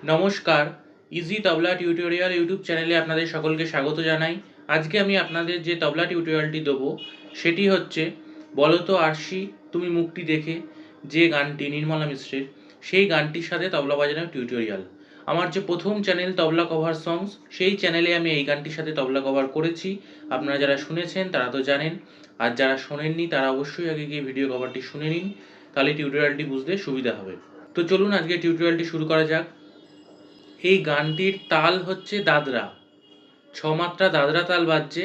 নমস্কার, ইজি তবলা tutorial YouTube চ্যানেলে আপনাদের সকলকে স্বাগত জানাই। আজকে আমি আপনাদের যে তবলা টিউটোরিয়ালটি দেবো সেটি হচ্ছে বলো তো আরশি তুমি মুখটি দেখে, যে গানটি নির্মলা মিশ্রের, সেই গানটির সাথে তবলা বাজানোর টিউটোরিয়াল। আমার যে প্রথম চ্যানেল তবলা কভার সংস, সেই চ্যানেলে আমি এই গানটির সাথে তবলা কভার করেছি। আপনারা যারা শুনেছেন তারা তো জানেন, আর যারা শোনেননি তারা অবশ্যই আগে গিয়ে ভিডিও কভারটি শুনে নিন, তাহলে টিউটোরিয়ালটি বুঝতে সুবিধা হবে। তো চলুন আজকে টিউটোরিয়ালটি শুরু করা যাক। এই গানটির তাল হচ্ছে দাদরা, ছমাত্রা দাদরা তাল বাজছে।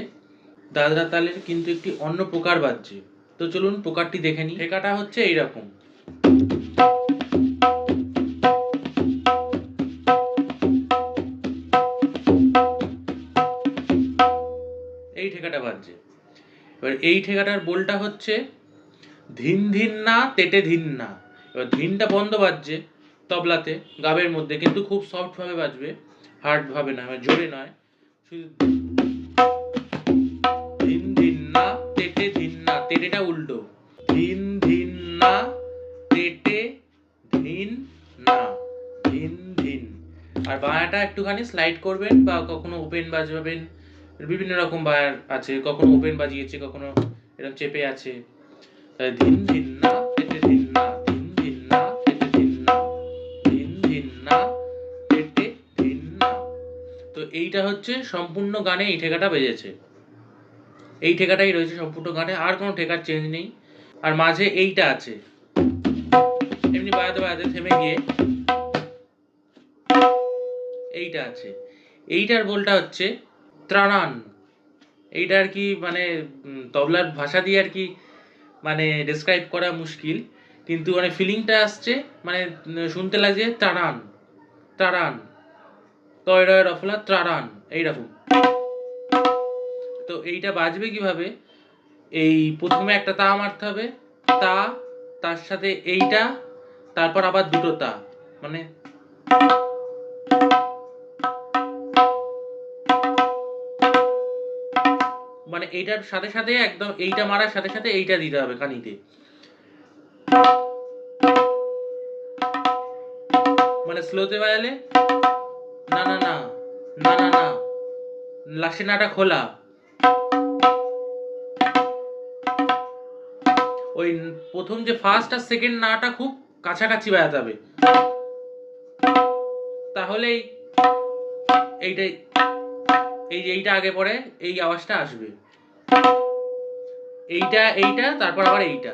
দাদরা তালের কিন্তু একটি অন্য প্রকার বাজছে। তো চলুন প্রকারটি দেখে নিই। ঠেকাটা হচ্ছে এইরকম, এই ঠেকাটা বাজছে। এবার এই ঠেকাটার বোলটা হচ্ছে ধিন ধিন না তেটে ধিন না। এবার ধিনটা বন্ধ বাজছে তবলাতে, গাবের মধ্যে, কিন্তু খুব সফট ভাবে বাজবে, হার্ড ভাবে না, জোরে নয়, শুধু ধিন ধিন না তেটে ধিন না। তেটেটা উল্টো, ধিন ধিন না তেটে ধিন না, ধিন ধিন। আর বায়াটা একটুখানি স্লাইড করবেন, বা কখনো ওপেন বাজাবেন, বিভিন্ন রকম বায়ার আছে, কখনো ওপেন বাজিয়েছে, কখনো এরকম চেপে আছে। তাই ধিন ধিন না তেটে ধিন না, ধিন ধিন না তেটে ধিন না, ধিন ধিন না তেটে ধিন না। তো এইটা হচ্ছে সম্পূর্ণ গানে এই ঠেকাটা বেজেছে, এই ঠেকাটাই রয়েছে সম্পূর্ণ গানে, আর কোনো ঠেকার চেঞ্জ নেই। আর মাঝে এইটা আছে, এমনি বাজাতে বাজাতে থেমে গিয়ে এইটা আছে। এইটার বোলটা হচ্ছে ত্রাণান। এইটা আর কি মানে তবলার ভাষা দিয়ে আর কি মানে ডেসক্রাইব করা মুশকিল, কিন্তু মানে ফিলিংটা আসছে, মানে শুনতে লাগছে ত্রাণান ত্রাণান, তয়রা রফলা ত্রাণান, এইরকম। তো এইটা বাজবে কিভাবে? এই প্রথমে একটা তা মারতে হবে, তা, তার সাথে এইটা, তারপর আবার দুটো তা, মানে মানে এইটার সাথে সাথে একদম এইটা মারার সাথে সাথে এইটা দিতে হবে কানিতে, মানে স্লোতে বাজালে না না না না না না, লাস্টের নাটা খোলা, ওই প্রথম যে ফার্স্ট আর সেকেন্ড নাটা খুব কাছাকাছি বাজাতে হবে, তাহলেই এইটাই, এই যে এইটা আগে পরে এই আওয়াজটা আসবে, এইটা এইটা তারপর আবার এইটা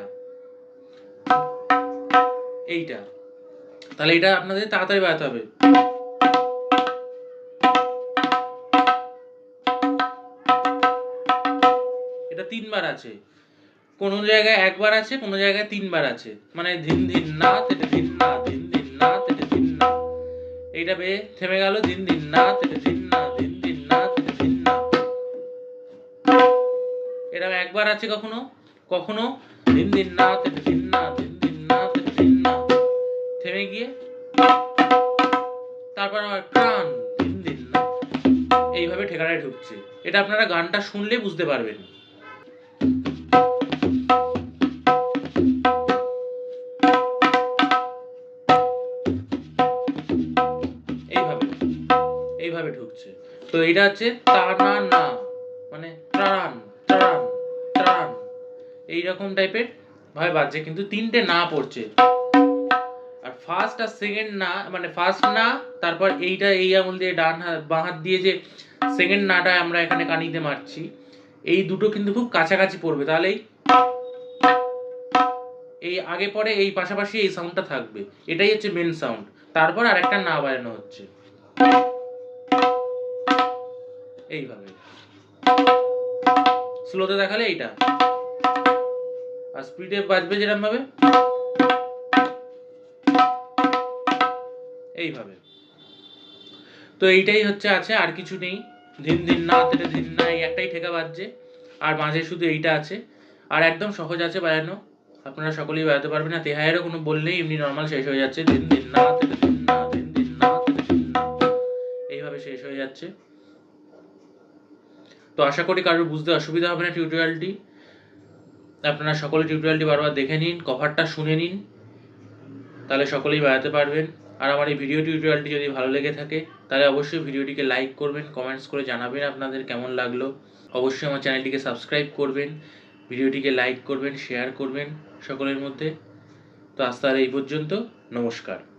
এইটা, তাহলে এটা আপনাদের তাড়াতাড়ি বাজাতে হবে। এটা তিনবার আছে, কোন জায়গায় একবার আছে, কোন জায়গায় তিনবার আছে, মানে ধিন ধিন না তেটে ধিন না, ধিন ধিন না তেটে ধিন না। এইটা বেয়ে থেমে গেল, ধিন ধিন না তেটে ধিন না, ধিন ধিন না তেটে ধিন না। এটা একবার আছে, কখনো কখনো ধিন ধিন না তেটে ধিন না, ধিন ধিন না তেটে ধিন না, থেমে গিয়ে তারপর আবার টান, ধিন ধিন না, এইভাবে ঠেকাটায় ঢুকছে। এটা আপনারা গানটা শুনলে বুঝতে পারবেন। এইভাবে এইভাবে ঢুকছে। তো এটা হচ্ছে তানা না, মানে ত্রাণ ত্রাণ ত্রাণ, এইরকম টাইপের ভাবে বাজছে, কিন্তু তিনটে না পড়ছে। আর ফার্স্ট আর সেকেন্ড না, মানে ফার্স্ট না, তারপর এইটা এই আঙুল দিয়ে ডান হাত বাঁ হাত দিয়ে যে সেকেন্ড নাটা আমরা এখানে কানিতে মারছি, এই দুটো কিন্তু খুব কাছাকাছি পড়বে, তাহলেই এই আগে পরে এই পাশাপাশি এই সাউন্ডটা থাকবে, এটাই হচ্ছে মেন সাউন্ড। তারপর আরেকটা না বাজানো হচ্ছে এইভাবে, স্লোতে দেখালে এইটা, আর স্পিডে বাজবে যেরকম ভাবে এইভাবে। তো এইটাই হচ্ছে আছে, আর কিছু নেই। ধিন ধিন না তেটে ধিন না, এই একটাই ঠেকা বাজছে, আর মাঝে শুধু এইটা আছে। আর একদম সহজ আছে বাজানো, আপনারা সকলেই বাজাতে পারবেন না, তেহায়েরও কোনো বললেই এমনি নর্মাল শেষ হয়ে যাচ্ছে, ধিন ধিন না তেটে ধিন না, ধিন ধিন না তেটে ধিন না, এইভাবে শেষ হয়ে যাচ্ছে। তো আশা করি কারোর বুঝতে অসুবিধা হবে না টিউটোরিয়ালটি। আপনারা সকলে টিউটোরিয়ালটি বারবার দেখে নিন, কভারটা শুনে নিন, তাহলে সকলেই বাজাতে পারবেন। আর আমার এই ভিডিও টিউটোরিয়ালটি যদি ভালো লেগে থাকে তাহলে অবশ্যই ভিডিওটিকে লাইক করবেন, কমেন্টস করে জানাবেন আপনাদের কেমন লাগলো। অবশ্যই আমার চ্যানেলটিকে সাবস্ক্রাইব করবেন, ভিডিওটিকে লাইক করবেন, শেয়ার করবেন সকলের মধ্যে। তো আজ তাহলে এই পর্যন্ত, নমস্কার।